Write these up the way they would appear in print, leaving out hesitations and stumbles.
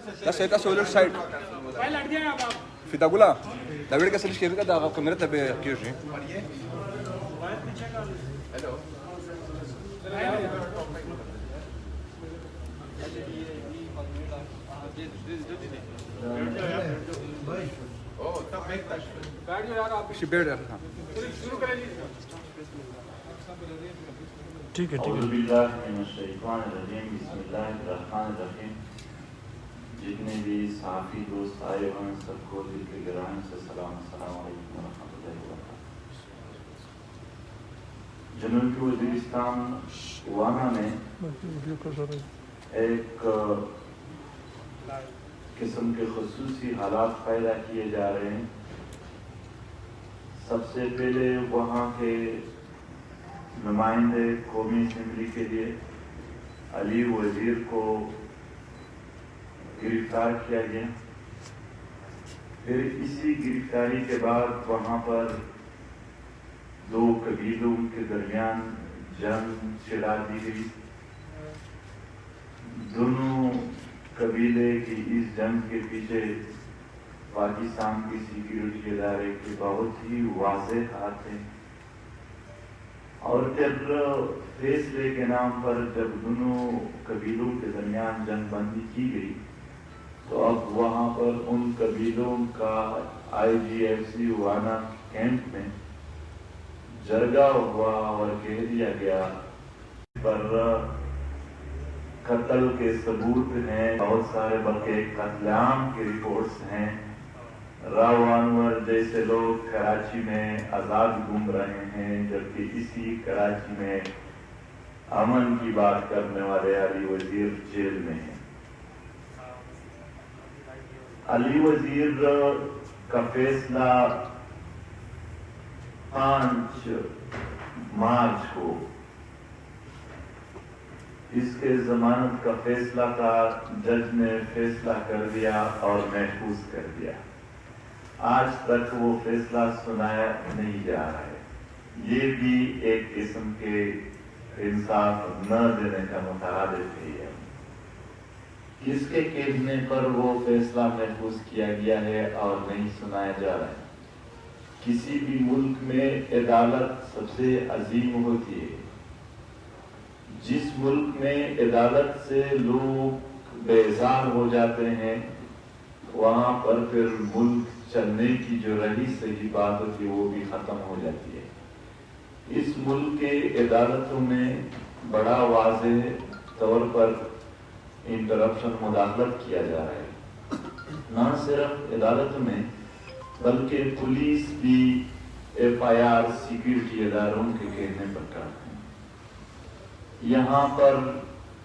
Esta se vuelve el site. Fitagula. David que se les quiere que da camera tabe aquí hoje. Hello. Oh, tá bem, tá. गाड़ी यार आप इसी bed रखना शुरू करें जी ठीक है जितने भी साफी दोस्त आए हुए हैं सबको दिल के गहराई से सलाम अलैकुम व रहमतुल्लाहि व बरकातहू। जनूबी वज़ीरिस्तान वाना में एक किस्म के खुसूसी हालात पैदा किए जा रहे हैं। सबसे पहले वहाँ के नुमाइंदे कौमी असम्बली के लिए अली वज़ीर को गिरफ्तार किया गया। फिर इसी गिरफ्तारी के बाद वहाँ पर दो कबीलों के दरमियान जंग छिड़ा दी गई। दोनों कबीले की इस जंग के पीछे पाकिस्तान की सिक्योरिटी इदारे के बहुत ही वाज़ेह हाथ थे और फिर फैसले के नाम पर जब दोनों कबीलों के दरमियान जंग बंदी की गई तो अब वहाँ पर उन कबीलों का IGFC वाना कैंप में जरगा हुआ और कह दिया गया पर कत्ल के सबूत हैं, बहुत सारे बल्कि कत्लेआम की रिपोर्ट्स हैं। राव अनवर जैसे लोग कराची में आज़ाद घूम रहे हैं जबकि इसी कराची में अमन की बात करने वाले अली वज़ीर जेल में हैं। अली वज़ीर का फैसला 5 मार्च को इसके जमानत का फैसला था, जज ने फैसला कर दिया और महफूज कर दिया। आज तक वो फैसला सुनाया नहीं जा रहा है। ये भी एक किस्म के इंसाफ न देने का मुताबिक है। किसके कहने पर वो फैसला महफूज किया गया है और नहीं सुनाया जा रहा है? किसी भी मुल्क में अदालत सबसे अजीम होती है। जिस मुल्क में अदालत से लोग बेजार हो जाते हैं वहाँ पर फिर मुल्क चलने की जो रही सही बात होती है वो भी खत्म हो जाती है। इस मुल्क के अदालतों में बड़ा वाज़ेह तौर पर इंटरप्शन मुदाखलत किया जा रहा है। न सिर्फ अदालत में बल्कि पुलिस भी FIR सिक्योरिटी इदारों के कहने पर करते हैं। यहाँ पर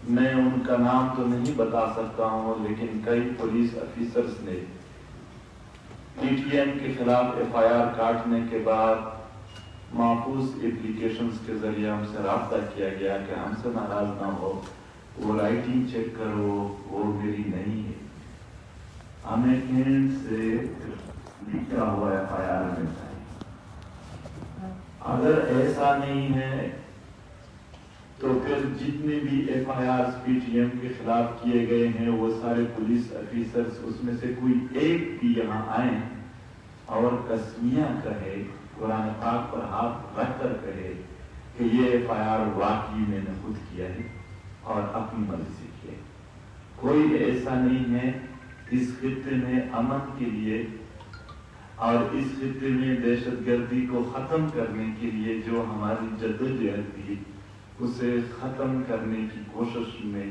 मैं उनका नाम तो नहीं बता सकता हूँ लेकिन कई पुलिस ऑफिसर्स ने PTM के खिलाफ FIR काटने के बाद महफूज एप्लीकेशंस के जरिए हमसे रब्ता किया गया कि हमसे नाराज ना हो, वो राइटिंग चेक करो, वो मेरी नहीं है। हमें एंड से लिखा हुआ FIR मिलता है। अगर ऐसा नहीं है तो फिर जितने भी FIR PTM के खिलाफ किए गए हैं वो सारे पुलिस ऑफिसर्स उसमें से कोई एक भी यहाँ आए और कस्मिया कहे, कुरान पाक पर हाथ रखकर कहे कि ये FIR वाकई मैंने खुद किया है और अपनी मर्जी से किया। कोई ऐसा नहीं है। इस खित्ते में अमन के लिए और इस खित्ते में दहशतगर्दी को खत्म करने के लिए जो हमारी जद्दोजहद थी उसे खत्म करने की कोशिश में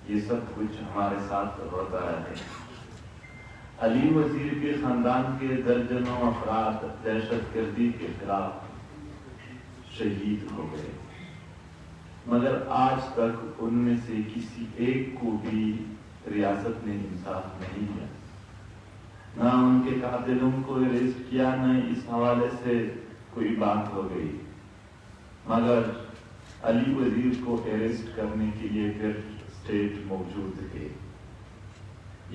ये सब कुछ हमारे साथ होता है। अली वज़ीर के खानदान के दर्जनों अफराद दहशतगर्दी के खिलाफ शहीद हो गए मगर आज तक उनमें से किसी एक को भी रियासत ने इंसाफ नहीं दिया। ना उनके कातिलों को अरेस्ट किया, न इस हवाले से कोई बात हो गई। मगर अली वज़ीर को अरेस्ट करने के लिए फिर स्टेट मौजूद थे।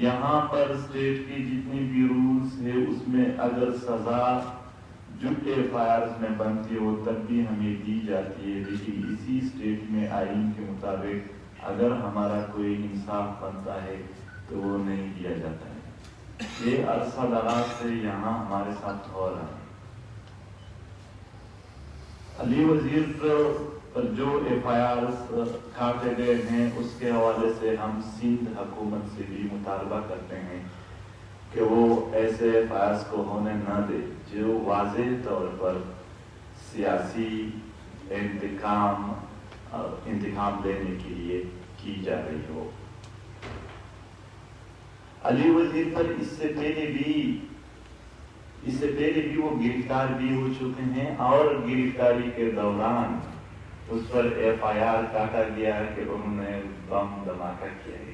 यहाँ पर स्टेट की जितनी भी रूल्स है उसमें अगर सजा झूठे FIRs में बनती है वो तब भी हमें दी जाती है, लेकिन इसी स्टेट में आईन के मुताबिक अगर हमारा कोई इंसाफ बनता है तो वो नहीं दिया یہ عرصہ دراز سے یہاں ہمارے ساتھ ہو رہا ہے۔ علی وزیر پر جو ایف آئی آرز کاٹے گئے ہیں اس کے حوالے سے ہم سندھ حکومت سے بھی مطالبہ کرتے ہیں کہ وہ ایسے ایف آئی آرز کو ہونے نہ دے جو واضح طور پر سیاسی انتقام لینے کے لیے کی جا رہی ہو۔ علی وزیر پر اس سے پہلے بھی وہ گرفتار بھی ہو چکے ہیں، اور گرفتاری کے دوران اس پر ایف آئی آر کاٹا گیا کہ انہوں نے بم دھماکہ کیا ہے۔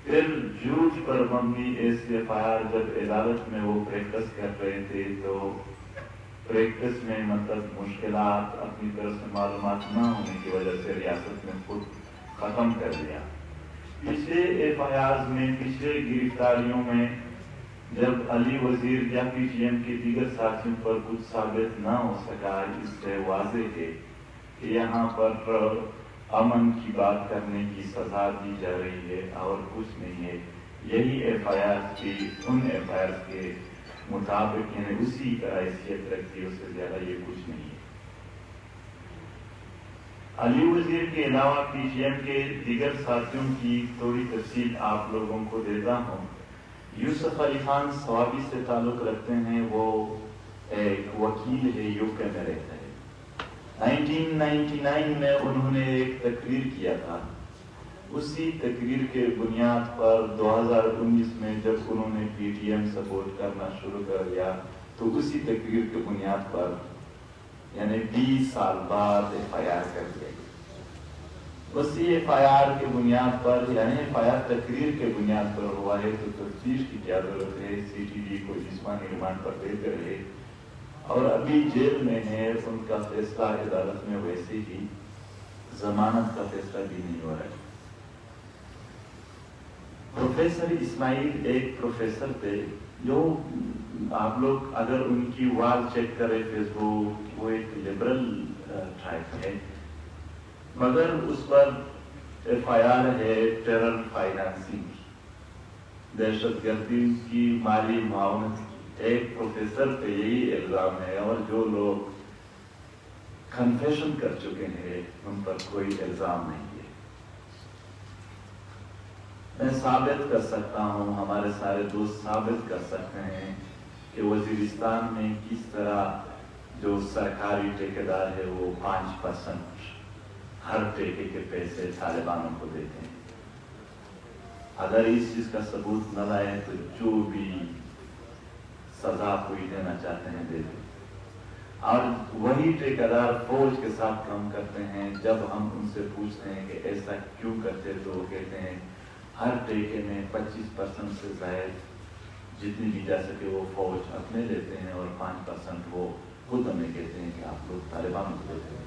پھر جھوٹ پر مبنی ایس ایف آئی آر جب عدالت میں وہ پریکٹس کر رہے تھے تو پریکٹس میں مطلب مشکلات اپنی طرف سے معلومات نہ ہونے کی وجہ سے ریاست نے خود ختم کر دیا۔ پچھلے ایف آئی آرز میں، پچھلے گرفتاریوں میں جب علی وزیر یا پی ٹی ایم کے دیگر ساتھیوں پر کچھ ثابت نہ ہو سکا، اس سے واضح ہے کہ یہاں پر امن کی بات کرنے کی سزا دی جا رہی ہے اور کچھ نہیں ہے۔ یہی ایف آئی آر کی ان ایف آئی آر کے مطابق یعنی اسی کا حیثیت رکھتی ہے، اس سے زیادہ یہ کچھ نہیں ہے۔ علی وزیر کے علاوہ پی ٹی ایم کے دیگر ساتھیوں کی تھوڑی تفصیل آپ لوگوں کو دیتا ہوں۔ یوسف علی خان صوابی سے تعلق رکھتے ہیں، وہ ایک وکیل ہے، یو کے میں رہتا ہے۔ 1999 میں انہوں نے ایک تقریر کیا تھا، اسی تقریر کے بنیاد پر 2019 میں جب انہوں نے پی ٹی ایم سپورٹ کرنا شروع کر دیا تو اسی تقریر کے بنیاد پر یعنی 20 سال بعد ایف آئی آر کر دیا گیا۔ اسی ایف آئی آر کے بنیاد پر یعنی ایف آئی آر تقریر کے بنیاد پر ہوا ہے تو تفتیش کی کیا ضرورت ہے؟ سی ٹی ڈی کو جسمانی ریمانڈ پر بھیجتے رہے اور ابھی جیل میں ہے، ان کا فیصلہ عدالت میں ویسے ہی ضمانت کا فیصلہ بھی نہیں ہو رہا ہے۔ پروفیسر اسماعیل ایک پروفیسر تھے جو آپ لوگ اگر ان کی وال چیک کریں فیس بک، وہ ایک لبرل ٹائپ ہے، مگر اس پر ایف آئی آر ہے ٹیرر فائنانسنگ، دہشت گردی کی مالی معاونت کی۔ ایک پروفیسر پہ یہی الزام ہے اور جو لوگ کنفیشن کر چکے ہیں ان پر کوئی الزام نہیں ہے۔ میں ثابت کر سکتا ہوں، ہمارے سارے دوست ثابت کر سکتے ہیں کہ وزیرستان میں کس طرح جو سرکاری ٹھیکیدار ہے وہ 5% ہر ٹھیکے کے پیسے طالبانوں کو دیتے ہیں۔ اگر اس چیز کا ثبوت نہ لائے تو جو بھی سزا کوئی دینا چاہتے ہیں دے دیں۔ اور وہی ٹھیکیدار فوج کے ساتھ کام کرتے ہیں۔ جب ہم ان سے پوچھتے ہیں کہ ایسا کیوں کرتے تو وہ کہتے ہیں ہر ٹھیکے میں 25% سے زائد جتنی بھی جا سکے وہ فوج اپنے لیتے ہیں اور 5% وہ خود ہمیں کہتے ہیں کہ آپ لوگ طالبان کو دیتے ہیں۔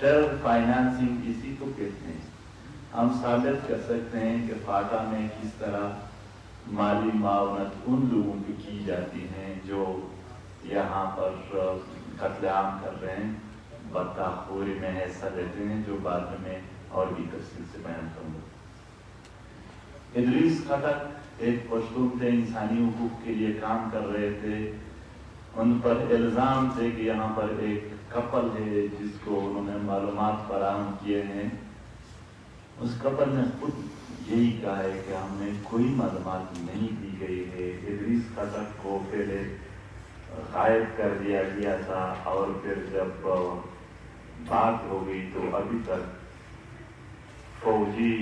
ٹیرر فائنانسنگ اسی کو کہتے ہیں۔ ہم ثابت کر سکتے ہیں کہ فاٹا میں کس طرح مالی معاونت ان لوگوں کی کی جاتی ہے جو یہاں پر قتل عام کر رہے ہیں، بداخوری میں حصہ لیتے ہیں، جو بعد میں اور بھی تفصیل سے بیان کروں گا۔ ادریس خٹک ایک پشتون تھے، انسانی حقوق کے لیے کام کر رہے تھے۔ ان پر الزام تھے کہ یہاں پر ایک کپل ہے جس کو انہوں نے معلومات فراہم کیے ہیں۔ اس کپل نے خود یہی کہا ہے کہ ہمیں کوئی معلومات نہیں دی گئی ہے۔ ادریس خٹک کو پہلے غائب کر دیا گیا تھا اور پھر جب بات ہو گئی تو ابھی تک فوجی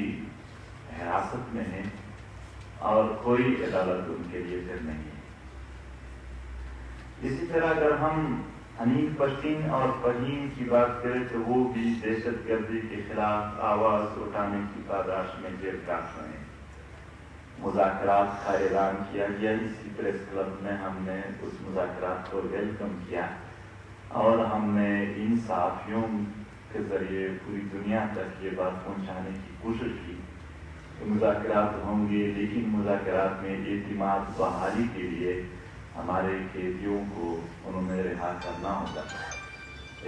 حراست میں ہے اور کوئی عدالت ان کے لیے پھر نہیں ہے۔ اسی طرح اگر ہم حنیف پشتین اور فہیم کی بات کریں تو وہ بھی دہشت گردی کے خلاف آواز اٹھانے کی پاداش میں گرفتار ہوئے ہیں۔ مذاکرات کا اعلان کیا گیا، اسی پریس کلب میں ہم نے اس مذاکرات کو ویلکم کیا اور ہم نے ان صحافیوں کے ذریعے پوری دنیا تک یہ بات پہنچانے کی کوشش کی کہ مذاکرات ہوں گے، لیکن مذاکرات میں اعتماد بحالی کے لیے ہمارے قیدیوں کو انہوں نے رہا کرنا ہوگا۔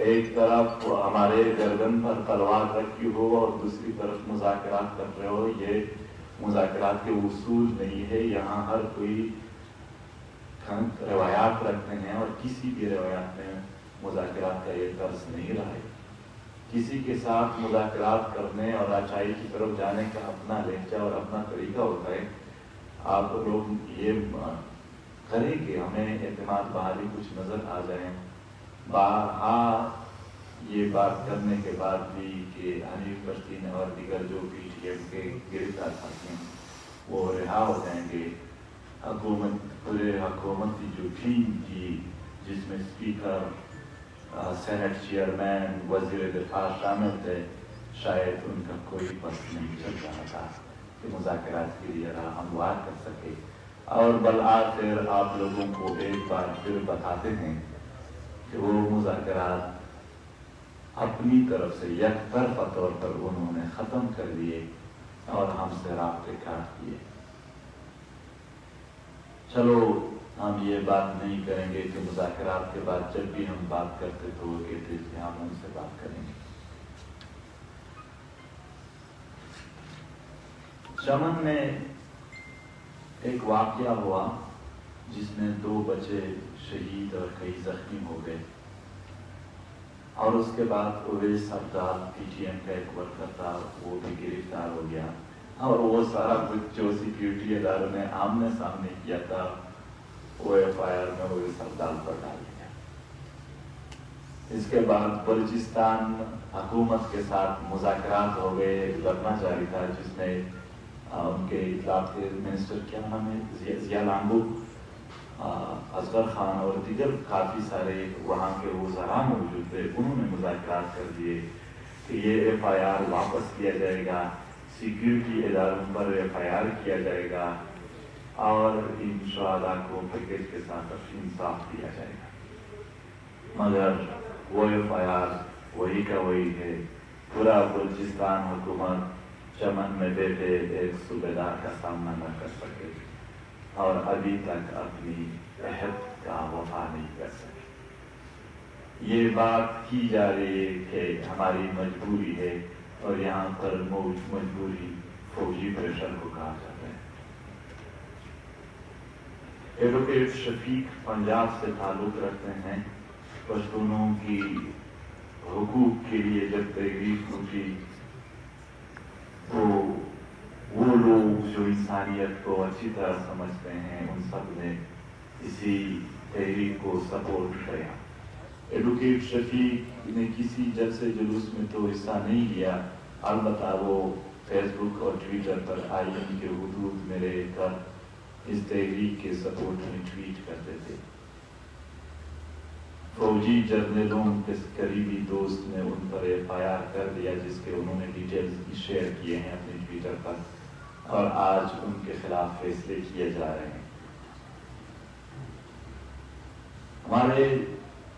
ایک طرف ہمارے گردن پر تلوار رکھی ہو اور دوسری طرف مذاکرات کر رہے ہو، یہ مذاکرات کے اصول نہیں ہے. یہاں ہر کوئی روایات رکھتے ہیں اور کسی بھی روایات میں مذاکرات کا یہ طرز نہیں رہا ہے. کسی کے ساتھ مذاکرات کرنے اور اچھائی کی طرف جانے کا اپنا لہجہ اور اپنا طریقہ ہوتا ہے. آپ لوگ یہ کریں کہ ہمیں اعتماد بحالی کچھ نظر آ جائیں. بارہا یہ بات کرنے کے بعد بھی کہ حنیف بستی نے اور دیگر جو پی ٹی ایم کے گرفتار ساتھی ہیں وہ رہا ہو جائیں گے. پورے حکومتی جو ٹیم تھی جس میں اسپیکر، سینٹ چیئرمین، وزیر دفاع شامل تھے، شاید ان کا کوئی بس نہیں چل رہا تھا کہ مذاکرات کے لیے راہ ہموار کر سکے. اور بالآخر آپ لوگوں کو ایک بار پھر بتاتے ہیں کہ وہ مذاکرات اپنی طرف سے یک طرفہ طور پر انہوں نے ختم کر دیے اور ہم سے رابطے کاٹ دیے. چلو ہم یہ بات نہیں کریں گے کہ مذاکرات کے بعد جب بھی ہم بات کرتے تو وہ کہتے کہ ہم ان سے بات کریں گے. چمن میں ایک واقعہ ہوا جس میں 2 بچے شہید اور کئی زخمی ہو گئے، اور اس کے بعد Owais Abdal P T M کا ایک ورکر تھا، وہ بھی گرفتار ہو گیا. اور وہ سارا کچھ جو سیکیورٹی اداروں نے آمنے سامنے کیا تھا وہ ایف آئی آر میں اویس عبدال پر ڈال دیا. اس کے بعد بلوچستان حکومت کے ساتھ مذاکرات ہو گئے. ایک دھرنا جاری تھا جس میں ان کے اطلاعات کے منسٹر کیا نام ہے، ضیاء لانگو، اصغر خان اور دیگر کافی سارے وہاں کے وزراء موجود تھے. انہوں نے مذاکرات کر دیے کہ یہ ایف آئی آر واپس کیا جائے گا، سیکیورٹی اداروں پر ایف آئی آر کیا جائے گا اور ان شہداء کو پیکیج کے ساتھ انصاف دیا جائے گا. مگر وہ ایف آئی آر وہی کا وہی ہے. پورا بلوچستان حکومت چمن میں بیٹھے ایک صوبیدار کا سامنا نہ کر سکے اور ابھی تک اپنی عہد کا وفا نہیں کر سکے. یہ بات کی جا رہی ہے کہ ہماری مجبوری ہے، اور یہاں پر مجبوری فوجی پریشر کو کہا جاتا ہے. ایڈوکیٹ شفیق پنجاب سے تعلق رکھتے ہیں. پشتونوں کی حقوق کے لیے جب تحریک اٹھی تو وہ لوگ جو انسانیت کو اچھی طرح سمجھتے ہیں ان سب نے اسی تحریک کو سپورٹ کیا. ایڈوکیٹ شفیق نے کسی جلسے جلوس میں تو حصہ نہیں لیا، البتہ وہ فیس بک اور ٹویٹر پر آئی این کے حدود میں رہ کر اس تحریک کے سپورٹ میں ٹویٹ کرتے تھے. فوجی جرنیلوں کے قریبی دوست نے ان پر ایف آئی آر کر دیا جس کے انہوں نے ڈیٹیلز شیئر کیے ہیں اپنے ٹویٹر پر، اور آج ان کے خلاف فیصلے کیے جا رہے ہیں. ہمارے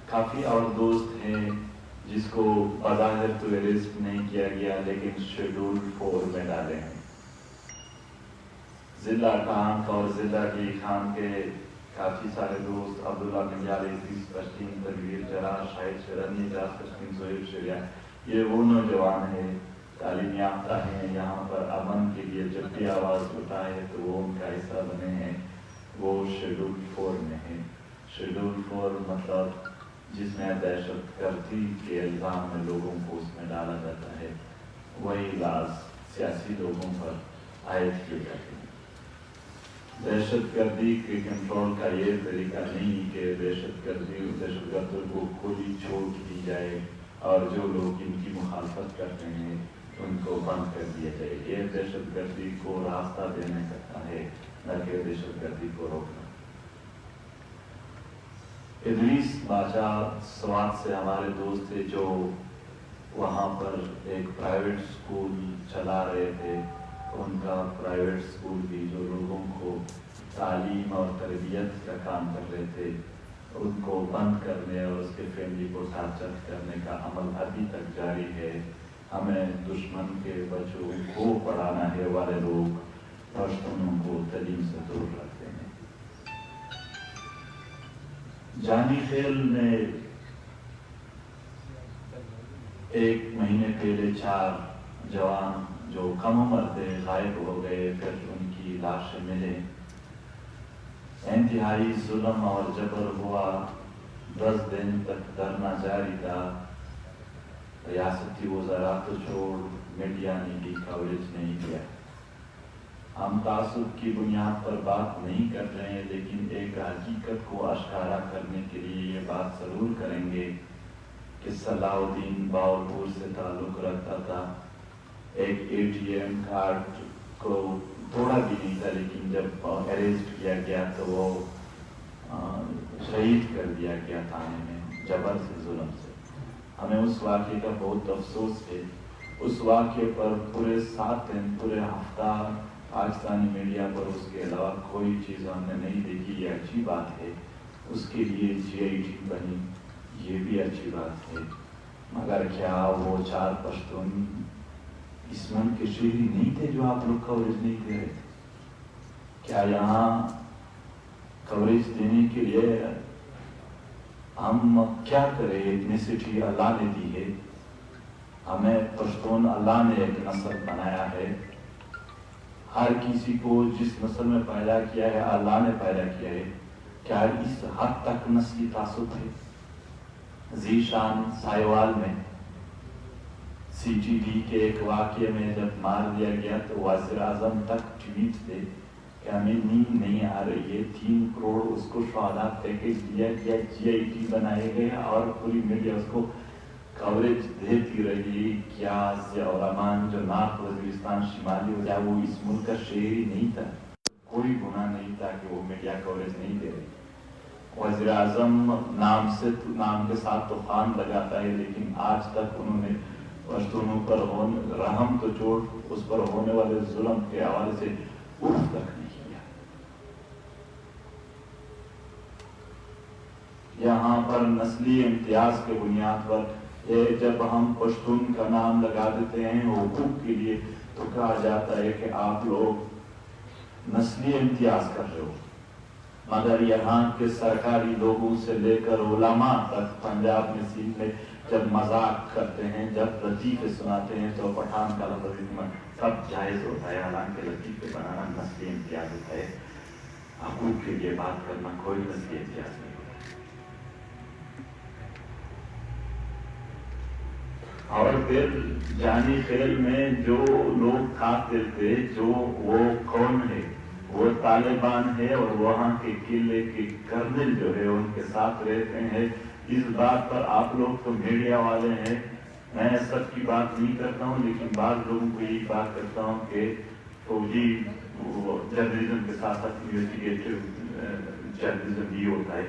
کافی اور دوست ہیں جس کو بظاہر تو اریسٹ نہیں کیا گیا لیکن شیڈول 4 میں ڈالے ہیں. ضلع کانت اور ضلع کی خان کے کافی سارے دوست، عبداللہ بنجال، عزیز پشتین، تنویر جرا، شاہد شرنی، اجاز پشتین، زہیر شریعہ، یہ وہ نوجوان ہیں تعلیم یافتہ ہیں، یہاں پر امن کے لیے جب بھی آواز اٹھائے تو وہ ان کا حصہ بنے ہیں. وہ شیڈول 4 میں ہیں. شیڈول 4 مطلب جس میں دہشت گردی کے الزام میں لوگوں کو اس میں ڈالا جاتا ہے، وہی لاز سیاسی لوگوں پر عائد کیے جاتے ہیں. دہشت گردی کے کنٹرول کا یہ طریقہ نہیں کہ دہشت گردوں کو کھلی چھوٹ دی جائے اور جو لوگ ان کی مخالفت کرتے ہیں ان کو بند کر دیا جائے. یہ دہشت گردی کو راستہ دینے کا ہے، نہ کہ دہشت گردی کو روکنا. ادریس باچا سوات سے ہمارے دوست تھے جو وہاں پر ایک پرائیویٹ اسکول چلا رہے تھے. ان کا پرائیویٹ اسکول بھی جو لوگوں کو تعلیم اور تربیت کا کام کر رہے تھے ان کو بند کرنے اور اس کے فیملی کو ٹارچر کرنے کا عمل ابھی تک جاری ہے. ہمیں دشمن کے بچوں کو پڑھانا ہے والے لوگ پشتونوں کو تعلیم سے دور رکھتے ہیں. جانی خیل میں 1 مہینے پہلے 4 جوان जो कम उम्र थे गायब हो गए, फिर उनकी लाशें मिले। इंतहाई जुल्म और जबर हुआ। 10 दिन तक धरना जारी था। रियासती वज़ारात तो छोड़ मीडिया ने भी कवरेज नहीं किया। हम तासुब की बुनियाद पर बात नहीं कर रहे हैं, लेकिन एक हकीकत को आश्कारा करने के लिए ये बात ज़रूर करेंगे कि सलाउद्दीन बावलपुर से ताल्लुक़ रखता था। एक ATM कार्ड को थोड़ा भी नहीं था, लेकिन जब अरेस्ट किया गया तो वो शहीद कर दिया गया थाने में जबर से, जुल्म से। हमें उस वाक़े का बहुत अफसोस है। उस वाक़े पर पूरे 7 दिन, पूरे हफ्ता पाकिस्तानी मीडिया पर उसके अलावा कोई चीज़ हमने नहीं देखी। ये अच्छी बात है, उसके लिए GIT बनी, ये भी अच्छी बात है। मगर क्या वो 4 पश्तून इस मुल्क के शहरी नहीं थे जो आप लोग कवरेज नहीं दे रहे थे? क्या यहाँ कवरेज देने के लिए हम क्या करें? एथनिसिटी अल्लाह ने दी है हमें, पश्तून अल्लाह ने एक नस्ल बनाया है। हर किसी को जिस नस्ल में पैदा किया है अल्लाह ने पैदा किया है। क्या इस हद तक नस्ली तासुब है? ज़ीशान साहिवाल में CTD के एक वाक़े में जब मार दिया गया तो वज़ीर आज़म तक ट्वीट थे कि हमें नींद नहीं आ रही है। 3 करोड़ उसको शहादा पैकेज दिया गया, GIT बनाए गए और पूरी मीडिया उसको कवरेज देती रही। क्या ज़ियाउर रहमान जो नार्थ वज़ीरिस्तान शिमाली हो जाए, वो इस मुल्क का शहरी नहीं था? कोई गुनाह नहीं था कि वो मीडिया कवरेज नहीं दे रही। वज़ीर आज़म नाम के साथ तो खान लगाता है, लेकिन आज तक उन्होंने पश्तूनों पर रहम तो छोड़, उस पर होने वाले जुल्म के हवाले से उफ तक नहीं किया। यहाँ पर नस्ली इम्तियाज के बुनियाद पर जब हम पश्तून का नाम लगा देते हैं हुकूक के लिए, तो कहा जाता है कि आप लोग नस्ली इम्तियाज कर रहे हो। मगर यहाँ के सरकारी लोगों से लेकर उलमा तक पंजाब में, सिंध में जब मजाक करते हैं, जब लतीफ़े सुनाते हैं, तो पठान का लफ्ज़ सब जायज़ होता है। हालांकि लतीफ़े बनाना नस्ली इम्तियाज होता है, हकूक़ के लिए बात करना कोई नस्ली इम्तियाज नहीं होता। और फिर जानी खेल में जो लोग खाते थे, जो वो कौन है? वो तालिबान है और वहाँ के किले के कर्नल जो है उनके साथ रहते हैं। इस बात पर आप लोग तो मीडिया वाले हैं, मैं सबकी बात नहीं करता हूँ, लेकिन बाद लोगों को यही बात करता हूँ कि फौजी जर्नलिज्म के साथ साथ इन्वेस्टिगेटिव जर्नलिज्म भी होता है।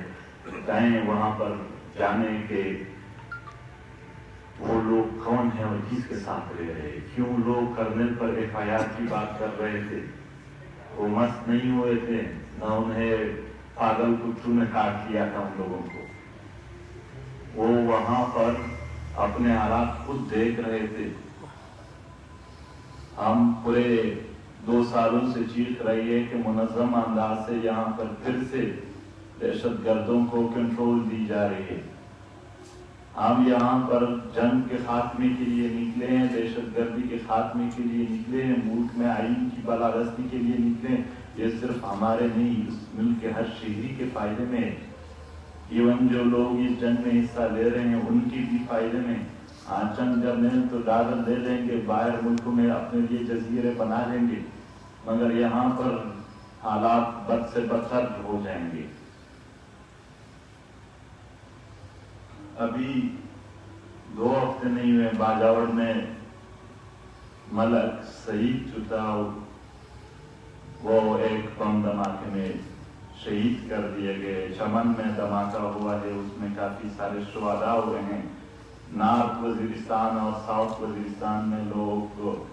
चाहे वहाँ पर जाने के वो लोग कौन है और किसके साथ रह रहे, क्यों लोग कर्नल पर FIR की बात कर रहे थे? वो मस्त नहीं हुए थे ना, उन्हें पागल कुत्तों ने काट लिया था उन लोगों को। वो वहां पर अपने हालात खुद देख रहे थे। हम पूरे 2 सालों से चीख रही है कि मुनज़्ज़म अंदाज से यहाँ पर फिर से दहशतगर्दों को कंट्रोल दी जा रही है। हम यहाँ पर जंग के खात्मे के लिए निकले हैं, दहशतगर्दी के खात्मे के लिए निकले हैं, मुल्क में आइन की बालादस्ती के लिए निकले हैं। ये सिर्फ हमारे नहीं, इस मुल्क के हर शहरी के फायदे में है। इवन जो लोग इस जंग में हिस्सा ले रहे हैं उनके भी फायदे में। चंद जर्नल तो डालर दे लेंगे, बाहर मुल्कों में अपने लिए जजीरे बना लेंगे, मगर यहाँ पर हालात बद से बदतर हो जाएंगे। अभी 2 हफ्ते नहीं हुए, बाजावर में मलक शहीद चुताव वो एक बम धमाके में शहीद कर दिए गए। चमन में धमाका हुआ है, उसमें काफी सारे शुहदा हुए हैं। नॉर्थ वजीरिस्तान और साउथ वजीरिस्तान में लोग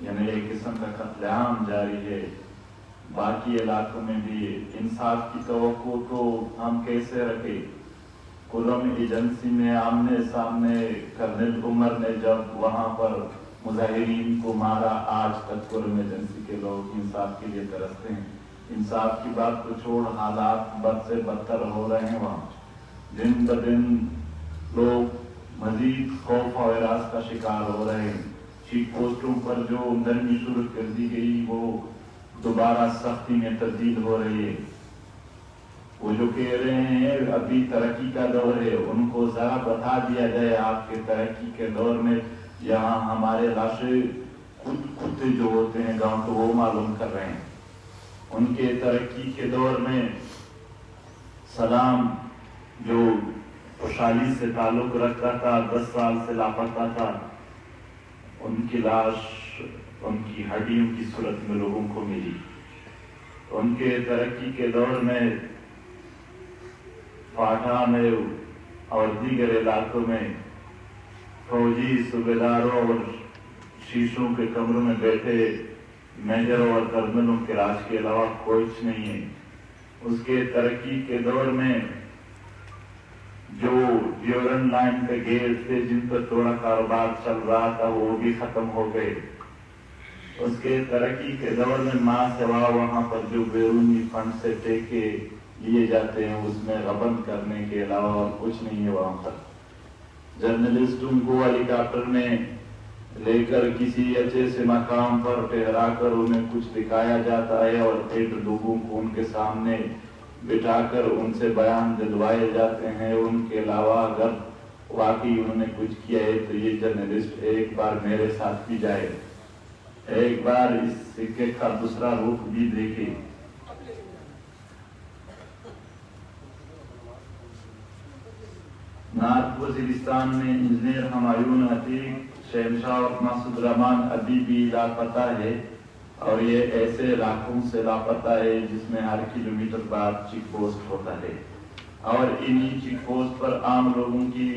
यानी एक किस्म का कत्लेआम जारी है। बाकी इलाकों में भी इंसाफ की तवक्को तो हम कैसे रखें? कुलम एजेंसी में आमने सामने कर्नल उमर ने जब वहां पर मुजाहिरीन को मारा, आज तक कुलम एजेंसी के लोग इंसाफ के लिए तरसते हैं। इंसाफ की बात तो छोड़, हालात बद से बदतर हो रहे हैं। वहाँ दिन ब दिन लोग मजीद खौफ और इरास का शिकार हो रहे हैं। चेक पोस्टों पर जो नरमी शुरू कर दी गई वो दोबारा सख्ती में तब्दील हो रही है। वो जो कह रहे हैं अभी तरक्की का दौर है, उनको जरा बता दिया जाए आपके तरक्की के दौर में यहाँ हमारे लाशें कुत्ते जो होते हैं गांव को वो मालूम कर रहे हैं। उनके तरक्की के दौर में सलाम जो खुशहाली से ताल्लुक रखता था, 10 साल से लापता था, उनकी लाश उनकी हड्डियों की सूरत में लोगों को मिली। उनके तरक्की के दौर में फाटा में और दीगर इलाकों में फौजी सूबेदारों और शीशों के कमरों में बैठे मेजरों और कर्नलों के राज के अलावा कुछ नहीं है। उसके तरक्की के दौर में जो ड्यूरन लाइन पे गेट थे जिन पर थोड़ा कारोबार चल रहा था वो भी खत्म हो गए। उसके तरक्की के दौर में माँ सेवा वहां पर जो बैरूनी फंड से टेके लिए जाते हैं उसमें गबन करने के अलावा और कुछ नहीं है वहां पर। जर्नलिस्टों को हेलीकॉप्टर में लेकर किसी अच्छे से मकाम पर ठहराकर उन्हें कुछ दिखाया जाता है और फिर लोगों को उनके सामने बिठाकर उनसे बयान दिलवाए जाते हैं। उनके अलावा अगर वाकई उन्होंने कुछ किया है तो ये जर्नलिस्ट एक बार मेरे साथ भी जाए, एक बार इस सिक्के का दूसरा रूप भी देखे। नार्थ वजीरिस्तान में इंजीनियर हमायून अतीक, शहनशाह और मासूद रहमान अभी भी लापता है और ये ऐसे इलाकों से लापता है जिसमें हर किलोमीटर बाद चेक पोस्ट होता है और इन्हीं चेक पोस्ट पर आम लोगों की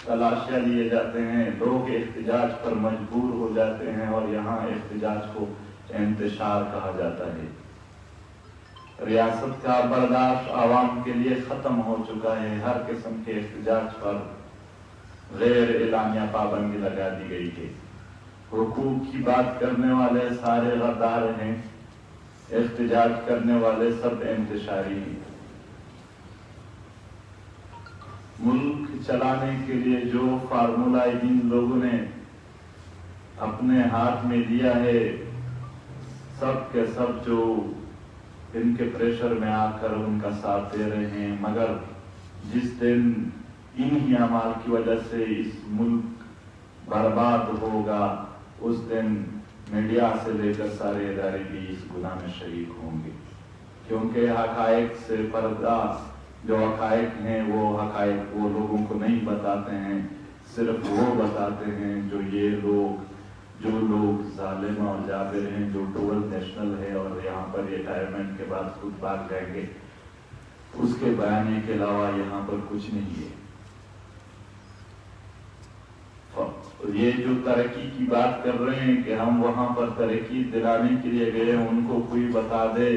तलाशियां लिए जाते हैं। लोग एहतजाज पर मजबूर हो जाते हैं और यहाँ एहतजाज को इंतशार कहा जाता है। रियासत का बर्दाश्त आवाम के लिए खत्म हो चुका है। हर किस्म के एहतजाज पर गैर एलानिया पाबंदी लगा दी गई है। हुकूक की बात करने वाले सारे गद्दार हैं, एहतजाज करने वाले सब इंतशारी हैं। मुल्क चलाने के लिए जो फार्मूला इन लोगों ने अपने हाथ में दिया है, सब के सब जो इनके प्रेशर में आकर उनका साथ दे रहे हैं, मगर जिस दिन इन्हीं अमाल की वजह से इस मुल्क बर्बाद होगा उस दिन मीडिया से लेकर सारे इदारे भी इस गुनाह में शरीक होंगे, क्योंकि हकायक से पर्दा जो हकायक हैं वो हकायक वो लोगों को नहीं बताते हैं, सिर्फ वो बताते हैं जो लोग जालिम और जाबिर हैं, जो डुअल नेशनल है और यहाँ पर रिटायरमेंट के बाद खुद भाग जाएंगे, उसके बयाने के अलावा यहाँ पर कुछ नहीं है। ये जो तरक्की की बात कर रहे हैं कि हम वहां पर तरक्की दिलाने के लिए गए, उनको कोई बता दे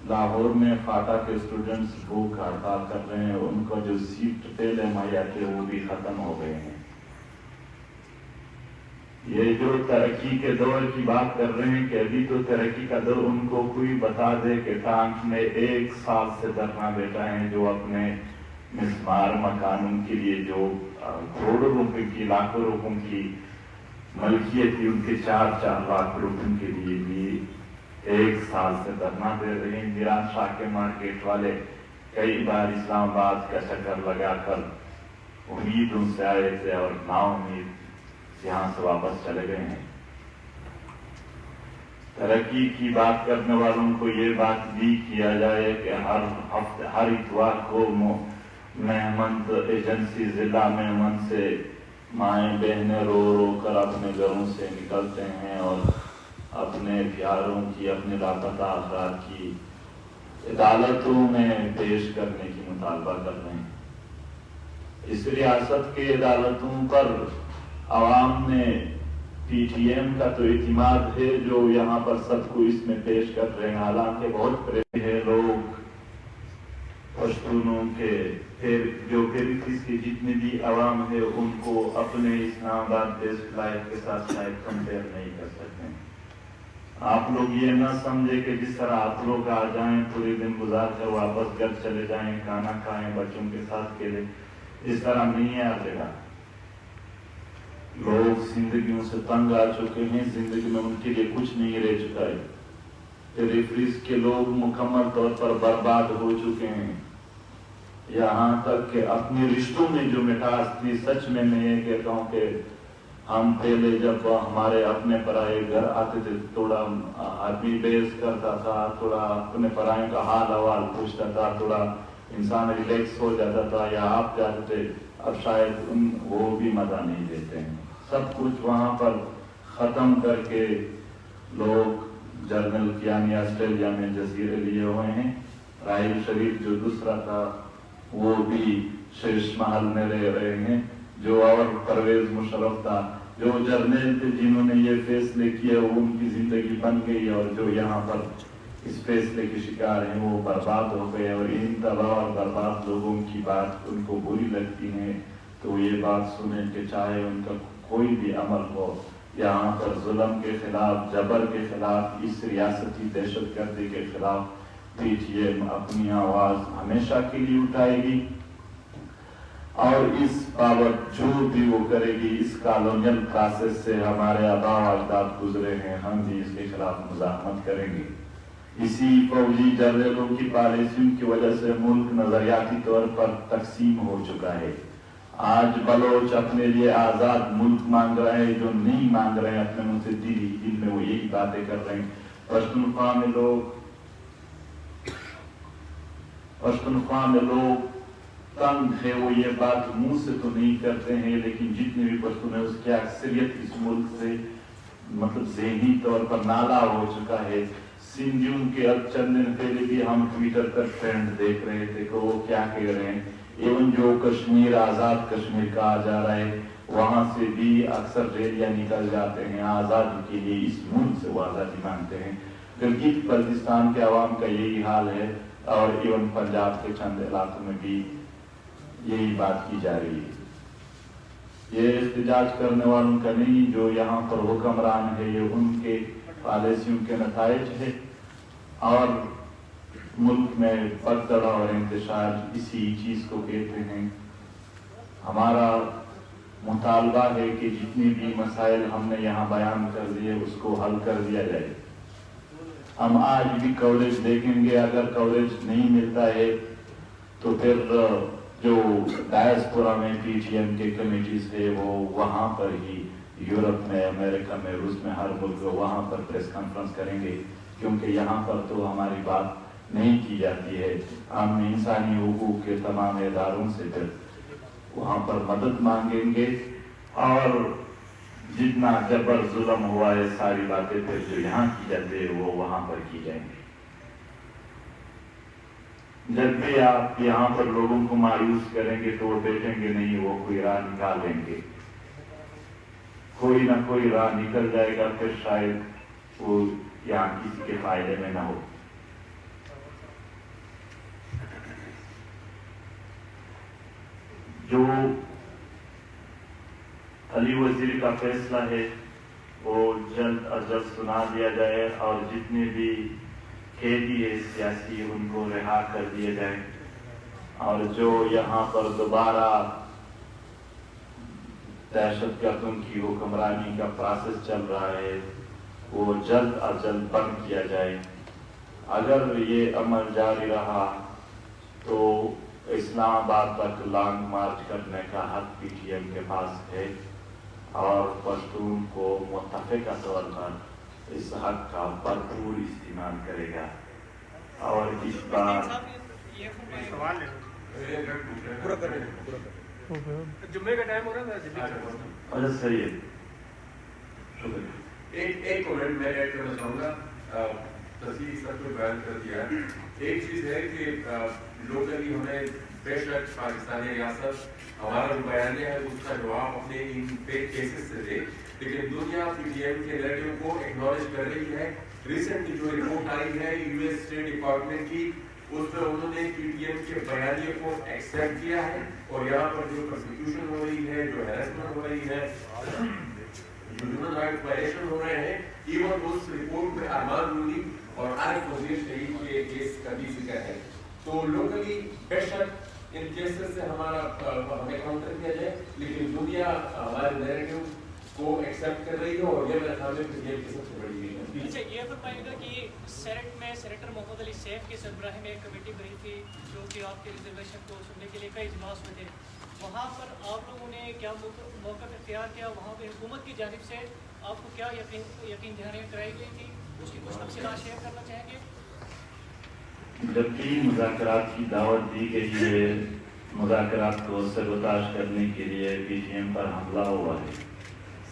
लाहौर में फाटा के स्टूडेंट्स भूख हड़ताल कर रहे हैं, उनका जो सीट पहले मुहैया थे वो भी खत्म हो गए हैं। ये जो तरक्की के दौर की बात कर रहे हैं कि अभी तो तरक्की का दौर, उनको कोई बता दे कि टांग में 1 साल से धरना बैठा है, जो अपने मिसमार मकानों के लिए जो करोड़ों रुपए की लाखों रुपयों की मलकियत थी उनके 4-4 लाख रुपयों के लिए भी 1 साल से धरना दे रहे हैं। मीरान शाह के मार्केट वाले कई बार इस्लामाबाद का चक्कर लगाकर उम्मीदों से आए थे और नाउम्मीद यहाँ से वापस चले गए हैं। तरक्की की बात करने वालों को ये बात भी किया जाए कि हर हफ्ते हर इतवार को मेहमंद एजेंसी जिला मेहमंद से माएँ बहनें रो रो कर अपने घरों से निकलते हैं और अपने प्यारों की अपने लापता अफराद की अदालतों में पेश करने की मुतालबा कर रहे हैं। इस रियासत के अदालतों पर आवाम ने PTM का तो इतिमाद है जो यहाँ पर सबको इसमें पेश कर रहे हैं, हालांकि बहुत प्रेम है लोग पश्तूनों के फिर इसके जितने भी आवाम है उनको अपने इस्लामाबाद बेस्ड लाइफ के साथ शायद कंपेयर नहीं कर सकते। आप लोग ये ना समझे कि जिस तरह आप लोग आ जाएं पूरे दिन गुजार कर वापस घर चले जाएं, खाना खाएं, बच्चों के साथ खेलें, इस तरह नहीं है हर जगह। लोग जिंदगियों से तंग आ चुके हैं, जिंदगी में उनके लिए कुछ नहीं रह चुका है। पेरिफेरीज के लोग मुकम्मल तौर पर बर्बाद हो चुके हैं। यहाँ तक कि अपने रिश्तों में जो मिठास थी, सच में मैं ये कहता हूँ कि हम पहले जब हमारे अपने पराये घर आते थे, थोड़ा आदमी बेस करता था, थोड़ा अपने पराये का हाल हवाल पूछता था, थोड़ा इंसान रिलैक्स हो जाता था, या आप जाते थे। अब शायद वो भी मजा नहीं देते हैं। सब कुछ वहाँ पर ख़त्म करके लोग जर्नल कियानी ऑस्ट्रेलिया में जजीरे लिए हुए हैं। राहिल शरीफ जो दूसरा था वो भी शीश महल में रह रहे हैं। जो और परवेज मुशर्रफ था, जो जर्नल थे जिन्होंने ये फैसले किए, वो उनकी जिंदगी बन गई, और जो यहाँ पर इस फैसले के शिकार हैं वो बर्बाद हो गए। और इन तबाह और बर्बाद लोगों की बात उनको बुरी लगती है, तो ये बात सुने कि चाहे उनका कोई भी अमल हो, यहाँ पर जुल्म के खिलाफ, जबर के खिलाफ, इस रियासती दहशतगर्दी के खिलाफ पीटीएम अपनी आवाज हमेशा के लिए उठाएगी। और इस बाबत जो भी वो करेगी, इस कॉलोनियल प्रोसेस से हमारे आबा अजदाद गुजरे हैं, हम भी इसके खिलाफ मुजाहमत करेंगे। इसी फौजी जर्नलों की पॉलिसियों की वजह से मुल्क नजरियाती तौर पर तकसीम हो चुका है। आज बलोच अपने लिए आजाद मुल्क मांग रहे हैं, जो नहीं मांग रहे हैं अपने मुंह से, दिल में वो यही बातें कर रहे हैं। पश्तूनख्वा में लोग तंग है, वो ये बात मुंह से तो नहीं करते हैं, लेकिन जितने भी पश्तून है उसकी अक्सरियत इस मुल्क से मतलब ज़हनी तौर पर नाला हो चुका है। सिंधियों के अब चंद दिन पहले भी हम ट्विटर पर ट्रेंड देख रहे थे कि वो क्या कह रहे हैं। एवं जो कश्मीर आज़ाद कश्मीर कहा जा रहा है, वहाँ से भी अक्सर रैलियाँ निकल जाते हैं आज़ादी के लिए, इस मुल्क से वो आज़ादी मांगते हैं। गिलगित बल्तिस्तान के अवाम का यही हाल है, और एवं पंजाब के चंद इलाकों में भी यही बात की जा रही है। ये इस्तिजाज करने वालों का नहीं, जो यहाँ पर हुक्मरान है, ये उनके पॉलिसियों के नताइज है। और मुल्क में पगदड़ा और इंतशार इसी चीज को कहते हैं। हमारा मुतालबा है कि जितनी भी मसाइल हमने यहाँ बयान कर दिए उसको हल कर दिया जाए। हम आज भी कवरेज देखेंगे, अगर कवरेज नहीं मिलता है तो फिर जो डायस्पोरा में पीटीएम के कमेटीज है वो वहाँ पर ही, यूरोप में, अमेरिका में, रूस में, हर मुल्क वहाँ पर प्रेस कॉन्फ्रेंस करेंगे, क्योंकि यहाँ पर तो हमारी बात नहीं की जाती है। हम इंसानी हुकूक के तमाम इदारों से फिर वहाँ पर मदद मांगेंगे, और जितना जबर जुल्म हुआ है सारी बातें फिर जो यहाँ की जाती है वो वहाँ पर की जाएंगी। जब भी आप यहाँ पर लोगों को मायूस करेंगे तो वो बैठेंगे नहीं, वो कोई राह निकालेंगे, कोई ना कोई राह निकल जाएगा, फिर शायद वो यहाँ किसी के फायदे में ना हो। जो अली वजीर का फैसला है वो जल्द अज जल्द सुना दिया जाए, और जितने भी कैदी है सियासी उनको रिहा कर दिए जाए, और जो यहाँ पर दोबारा दहशतगर्दों की हुक्मरानी का प्रोसेस चल रहा है वो जल्द अज जल्द बंद किया जाए। अगर ये अमल जारी रहा तो इस्लामाबाद तक लॉन्ग मार्च करने का हक पीटीएम के पास है, और पश्तून को मुत्तफ़िक़ा तौर पर इस हक का भरपूर इस्तेमाल करेगा। और इस बार जुम्मे का टाइम हो रहा था। अच्छा सही है, एक कमेंट मैं ऐड करना चाहूँगा। तस्वीर सब कुछ बयान कर दिया। एक चीज़ है कि लोकली हमें बेशक पाकिस्तानी रियासत हमारा जो बयानिया है उसका जवाब अपने इन फेक केसेस से दे, लेकिन दुनिया पीटीएम के नैरेटिव को एक्नॉलेज कर रही है। रिसेंटली जो रिपोर्ट आई है यूएस स्टेट डिपार्टमेंट की, उसमें उन्होंने पीटीएम के बयानिए को एक्सेप्ट किया है, और यहाँ पर जो प्रोसिक्यूशन हो रही है, जो हैरेसमेंट हो रही है, ह्यूमन राइट वायलेशन हो रहे हैं, इवन उस रिपोर्ट में अरमान रूली और आरिफ वजीर शहीद के केस का भी जिक्र है। तो लोकली बेशक इन केसेस से हमें काउंटर किया जाए, लेकिन दुनिया हमारे नैरेटिव کو ایکسیپٹ کر رہی ہے اور یہ میرے خیال میں پی ٹی ایم کی سب سے بڑی وین ہے. اچھا یہ فرمائیے گا کہ سینٹ میں سینیٹر محمد علی سیف کی سربراہی میں ایک کمیٹی بنی تھی جو کہ آپ کے ریزرویشن کو سننے کے لیے کئی اجلاس میں تھے, وہاں پر آپ لوگوں نے کیا موقف اختیار کیا؟ وہاں پہ حکومت کی جانب سے آپ کو کیا یقین دہانیاں کرائی گئی تھی, اس کی کچھ تفصیلات شیئر کرنا چاہیں گے؟ جب بھی مذاکرات کی دعوت دی گئی ہے, مذاکرات کو سبوتاژ کرنے کے لیے پی ٹی ایم پر حملہ ہوا ہے.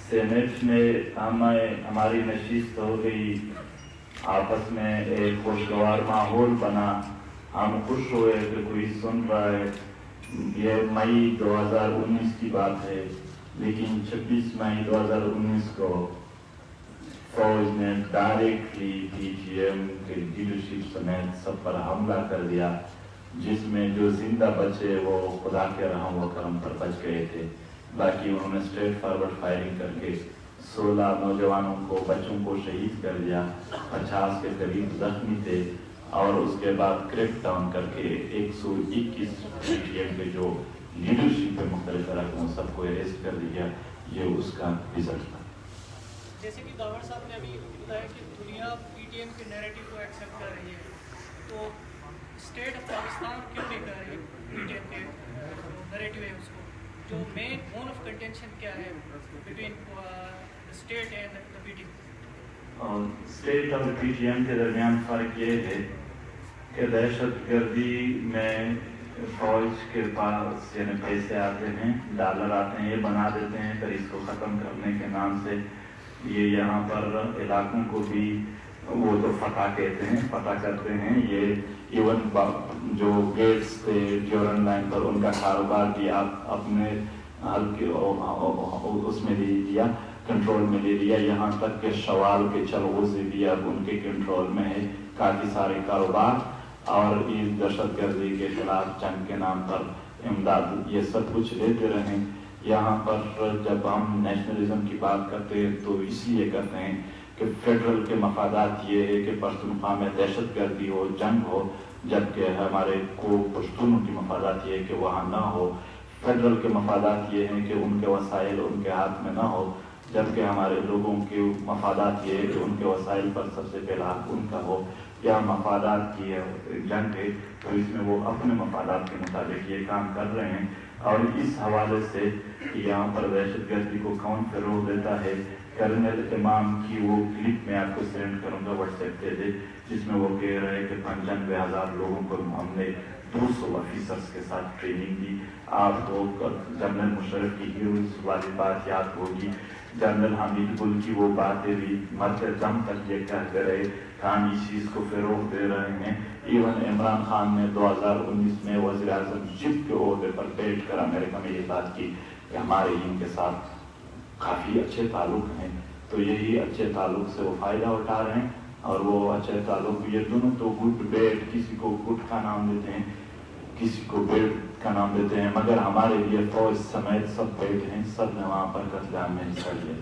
سینیٹ میں ہماری نشست ہو گئی, آپس میں ایک خوشگوار ماحول بنا, ہم خوش ہوئے کہ کوئی سن رہا ہے. یہ مئی 2019 کی بات ہے, لیکن 26 مئی 2019 کو فوج نے ڈائریکٹلی پی ٹی ایم کے لیڈرشپ سمیت سب پر حملہ کر دیا, جس میں جو زندہ بچے وہ خدا کے رحم و کرم پر بچ گئے تھے. باقی انہوں نے اسٹریٹ فارورڈ فائرنگ کر کے 16 نوجوانوں کو, بچوں کو شہید کر دیا, 50 کے قریب زخمی تھے, اور اس کے بعد کریک ڈاؤن کر کے 121 پی ٹی ایم کے جو لیڈرشپ پہ مختلف رکھوں سب کو اریسٹ کر دیا. یہ اس کا رزلٹ تھا. جیسے کہ داور صاحب نے ابھی بتایا کہ دنیا پی ٹی ایم کے نیریٹو کو ایکسیپٹ کر رہی ہے, تو اسٹیٹ آف پاکستان کیوں نہیں کر رہی پی ٹی ایم کے نیریٹو ہے, اس کو جو مین بون آف کنٹینشن کیا ہے between state and the P T M? State اور پی ٹی ایم کے درمیان فرق یہ ہے کہ دہشت گردی میں فوج کے پاس یعنی پیسے آتے ہیں, ڈالر آتے ہیں, یہ بنا دیتے ہیں, پھر اس کو ختم کرنے کے نام سے یہ یہاں پر علاقوں کو بھی وہ تو فتح کہتے ہیں, فتح کرتے ہیں. یہ ایون جو گیٹس تھے ڈیورن لائن پر, ان کا کاروبار بھی آپ اپنے اس میں لے لیا, کنٹرول میں لے لیا. یہاں تک کہ شوال کے چلغوزے بھی اب ان کے کنٹرول میں ہے, کافی سارے کاروبار. اور اس دہشت گردی کے خلاف جنگ کے نام پر امداد, یہ سب کچھ لیتے رہیں. یہاں پر جب ہم نیشنلزم کی بات کرتے ہیں تو اس لیے کرتے ہیں کہ فیڈرل کے مفادات یہ ہے کہ پختونخوا میں دہشت گردی ہو, جنگ ہو, جبکہ ہمارے کو پشتونوں کی مفادات یہ ہے کہ وہاں نہ ہو. فیڈرل کے مفادات یہ ہیں کہ ان کے وسائل ان کے ہاتھ میں نہ ہو, جبکہ ہمارے لوگوں کے مفادات یہ ہے کہ ان کے وسائل پر سب سے پہلا حق ان کا ہو. یا مفادات کی جنگ ہے تو اس میں وہ اپنے مفادات کے مطابق یہ کام کر رہے ہیں. اور اس حوالے سے یہاں پر دہشت گردی کو کون فروغ دیتا ہے, کرنل امام کی وہ کلپ میں آپ کو سینڈ کروں گا واٹس ایپ پہ, جس میں وہ کہہ رہے ہیں کہ 95,000 لوگوں کو ہم نے 200 آفیسرس کے ساتھ ٹریننگ دی. آپ کو جنرل مشرف کی ہیروز والی بات یاد ہوگی, جنرل حمید گل کی وہ باتیں بھی مرتے دم تک یہ کہہ رہے کہ ہم اس چیز کو فروغ دے رہے ہیں. ایون عمران خان نے 2019 میں وزیر اعظم شپ کے عہدے پر بیٹھ کر امریکہ میں یہ بات کی کہ ہمارے ان کے ساتھ کافی اچھے تعلق ہیں, تو یہی اچھے تعلق سے وہ فائدہ اٹھا رہے ہیں. اور وہ اچھے تعلق یہ دونوں تو گڈ بیڈ, کسی کو گڈ کا نام دیتے ہیں, کسی کو بیڈ کا نام دیتے ہیں, مگر ہمارے لیے فوج سمیت سب بیڈ ہیں, سب نے وہاں پر قتل عام میں حصہ لیا.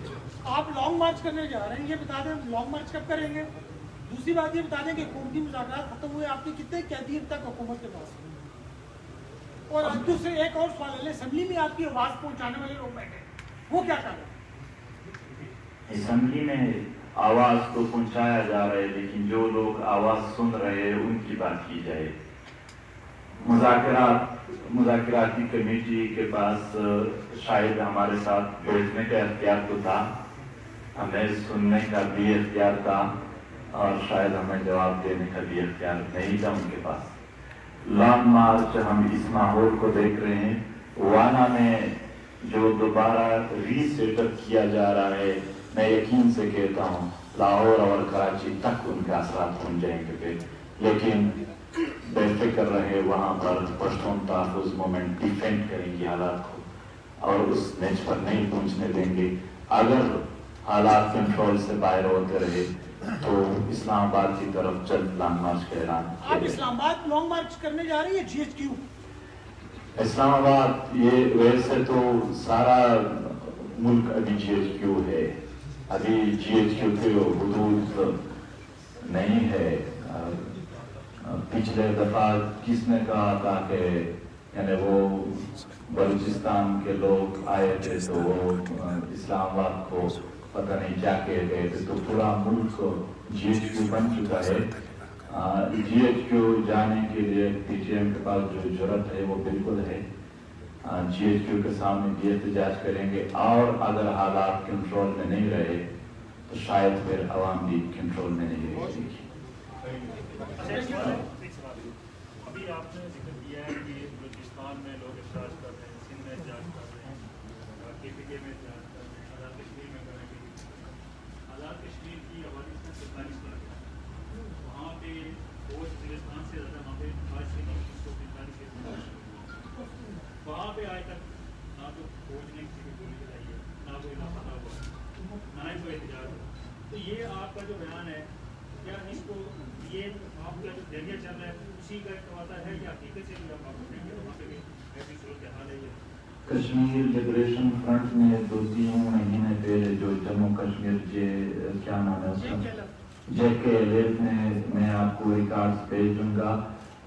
آپ لانگ مارچ کرنے جا رہے ہیں, یہ بتا دیں لانگ مارچ کب کریں گے؟ دوسری بات یہ بتا دیں کہ حکومتی مذاکرات ختم ہوئے, آپ کے کتنے قیدی اب تک حکومت کے پاس ہیں؟ اور دوسرے ایک اور سوال ہے, اسمبلی میں آپ کی آواز پہنچانے والے لوگ بیٹھے, وہ کیا کر رہے ہیں؟ اسمبلی میں آواز تو پہنچایا جا رہا ہے, لیکن جو لوگ آواز سن رہے ہیں ان کی بات کی جائے. مذاکراتی کمیٹی کے پاس شاید ہمارے ساتھ بیٹھنے کا اختیار تو تھا, ہمیں سننے کا بھی اختیار تھا, اور شاید ہمیں جواب دینے کا بھی اختیار نہیں تھا ان کے پاس. لانگ مارچ ہم اس ماحول کو دیکھ رہے ہیں. وانا میں جو دوبارہ ری سیٹ اپ کیا جا رہا ہے, میں یقین سے کہتا ہوں لاہور اور کراچی تک ان کے اثرات پہنچ جائیں گے, لیکن بے فکر رہے وہاں پر پشتون تحفظ مومنٹ ڈیفینڈ کریں گی حالات کو, اور اس نیچ پر نہیں پہنچنے دیں گے. اگر حالات کنٹرول سے باہر ہوتے رہے تو اسلام آباد کی طرف جلد لانگ مارچ کا اعلان. آپ اسلام آباد لانگ مارچ کرنے جا رہی ہے جی ایچ کیو؟ اسلام آباد یہ ویسے تو سارا ملک ابھی جی ایچ کیو ہے, ابھی جی ایچ کیو کے حدود نہیں ہے. پچھلے دفعہ کس نے کہا تھا کہ यानी वो बलूचिस्तान के लोग आए थे तो वो इस्लामाबाद को पता नहीं क्या कह गए थे, तो पूरा मुल्क GHQ बन चुका है। GHQ जाने के लिए PTM के पास जो जरूरत है वो बिल्कुल है। GHQ के सामने भी एहतजाज करेंगे, और अगर हालात कंट्रोल में नहीं रहे तो शायद फिर अवाम भी कंट्रोल में नहीं रहेगी। अभी आपने जिक्र किया है कि बलूचिस्तान में लोग एहतजाज कर रहे हैं, सिंध में एहतजाज कर रहे हैं, KPK में एहतजाज कर रहे हैं, आज़ाद कश्मीर में करेंगे। आज़ाद कश्मीर की आबादी 47 लाख है, वहाँ पे फौज बलूचिस्तान से ज़्यादा वहाँ पे 145 वहाँ पे आज तक ना तो फौज ने किसी को गोली चलाई है, ना कोई लापता हुआ है, ना ही कोई एहतजाज हो। तो ये आपका जो बयान है, क्या इसको ये आपका जो जरिया चल रहा है उसी का एक वादा है या हकीकत से भी आप देंगे वहाँ पे भी ऐसी सूरत हाल है? कश्मीर लिबरेशन फ्रंट ने 2-3 महीने पहले जो जम्मू कश्मीर क्या नाम है उसका, JKLF ने, मैं आपको रिकॉर्ड्स भेजूंगा,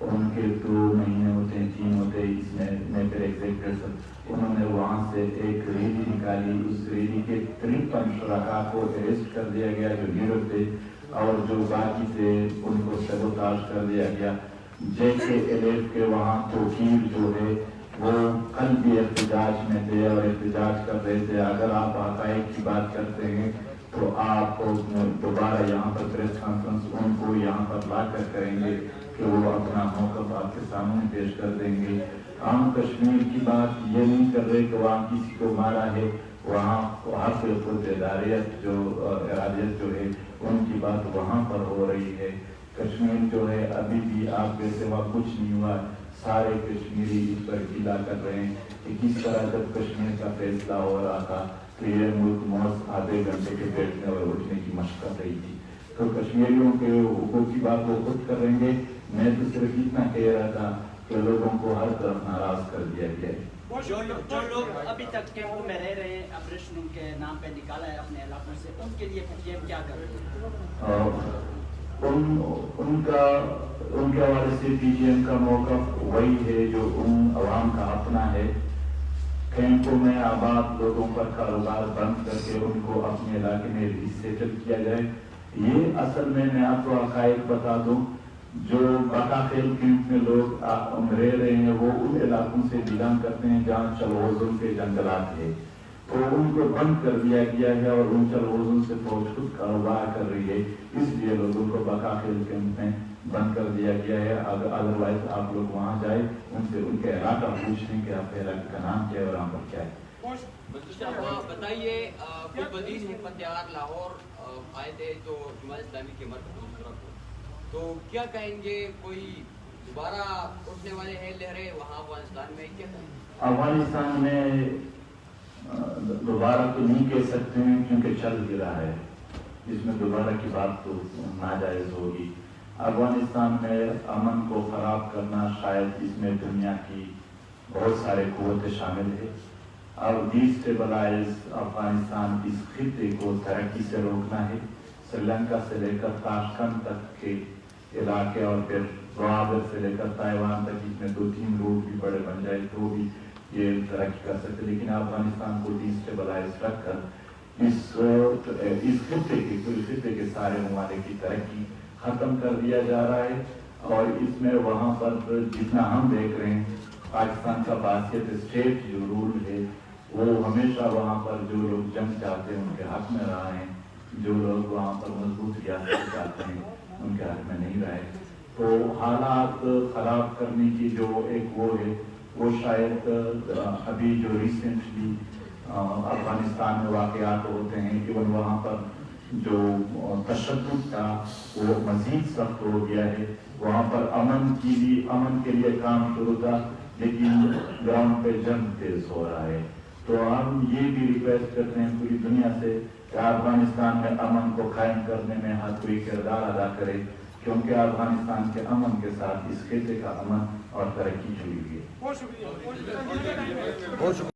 उनके 2 महीने होते हैं 3 होते हैं, इसमें मैं फिर एग्जीक्यूटिव, उन्होंने वहाँ से एक रैली निकाली, उस रैली के 53 शुरका को अरेस्ट कर दिया गया जो लीडर थे, और जो बाकी थे उनको सबोताज कर दिया गया। JKLF के वहाँ तौकीर जो है वो कल भी एहतजाज में थे और एहतजाज कर रहे थे। अगर आप हक़ाइक़ की बात करते हैं तो आप दोबारा यहाँ पर प्रेस कॉन्फ्रेंस उनको यहाँ पर ला कर करेंगे कि वो अपना मौक़िफ़ आपके सामने पेश कर देंगे। हम कश्मीर की बात ये नहीं कर रहे कि वहाँ किसी को मारा है, वहाँ हक़ खुददारियत जो इरादियत जो है उनकी बात वहाँ पर हो रही है। कश्मीर जो है अभी भी आपके सिवा कुछ नहीं हुआ, सारे कश्मीरी इस पर गिला कर रहे हैं कि किस तरह जब कश्मीर का फैसला हो रहा था तो ये मुल्क मौज आधे घंटे के बैठने और उठने की मशक्क़त रही थी। तो कश्मीरियों के हुकूक़ की बात वो खुद करेंगे। मैं तो सिर्फ इतना कह रहा था कि लोगों को हर तरफ नाराज कर दिया गया है। जो लोग अभी तक कैंपों में रह रहे हैं, ऑपरेशन उनके नाम पे निकाला है अपने इलाकों से, उनके लिए PTM क्या कर रही है? उनके हवाले से PTM का मौक़िफ़ वही है जो उन अवाम का अपना है। कैंपों में आबाद लोगों पर कारोबार बंद करके उनको अपने इलाके में रिसेटल किया जाए। ये असल में मैं आपको हक़ाइक़ बता दूं, जो बकाखेल कैंप में लोग रह रहे हैं वो उन इलाकों से बिलोंग करते हैं जहाँ चलवोज़न के जंगलात है, तो उनको बंद कर दिया गया है और उन चलवोज़न से फौज खुद कारोबार कर रही है, इसलिए लोगों को बकाखेल कैंप में बंद कर दिया गया है। अदरवाइज आप लोग वहाँ जाए, उनसे उनके इलाका पूछें कि आपके इलाके का नाम क्या है और यहाँ पर क्या है। बताइए, बदीन हिम्मतयार लाहौर आए थे तो जमात इस्लामी के मरकज़ को, तो क्या कहेंगे, कोई दोबारा उठने वाले हैं लहरें वहाँ अफगानिस्तान में? क्या अफगानिस्तान में दोबारा तो नहीं कह सकते हैं क्योंकि चल ही रहा है, इसमें दोबारा की बात तो नाजायज़ होगी। अफगानिस्तान में अमन को ख़राब करना, शायद इसमें दुनिया की बहुत सारे क़ुव्वतें शामिल है। अब डिस्टेबलाइज अफगानिस्तान इस खित्ते को तरक्की से रोकना है। श्रीलंका से लेकर ताशकंद तक के इलाके और फिर बॉर्डर से लेकर ताइवान तक इसमें 2-3 रूट भी बड़े बन जाए तो भी ये तरक्की कर सकते, लेकिन अफगानिस्तान को डिस्टेबलाइज रखकर इस खित्ते के पूरे खित्ते के सारे ममालिक की तरक्की ख़त्म कर दिया जा रहा है। और इसमें वहाँ पर जितना हम देख रहे हैं, पाकिस्तान का बासियत स्टेट जो रूल है वो हमेशा वहाँ पर जो लोग जंग चाहते हैं उनके हक में रहा है, जो लोग वहाँ पर मजबूत रियासत चाहते हैं उनके हक में नहीं रहे। तो हालात ख़राब करने की जो एक वो है, वो शायद अभी जो रिसेंटली अफगानिस्तान में वाक़यात होते हैं कि वहाँ पर जो तशद्दुद था वो मज़ीद सख्त हो गया है। वहाँ पर अमन के लिए काम शुरू था, लेकिन ग्राउंड पे जंग तेज हो रहा है। तो हम ये भी रिक्वेस्ट करते हैं पूरी दुनिया से कि अफगानिस्तान में अमन को कायम करने में हर कोई किरदार अदा करे, क्योंकि अफगानिस्तान के अमन के साथ इस खित्ते का अमन और तरक्की जुड़ी हुई है। बहुत शुक्रिया।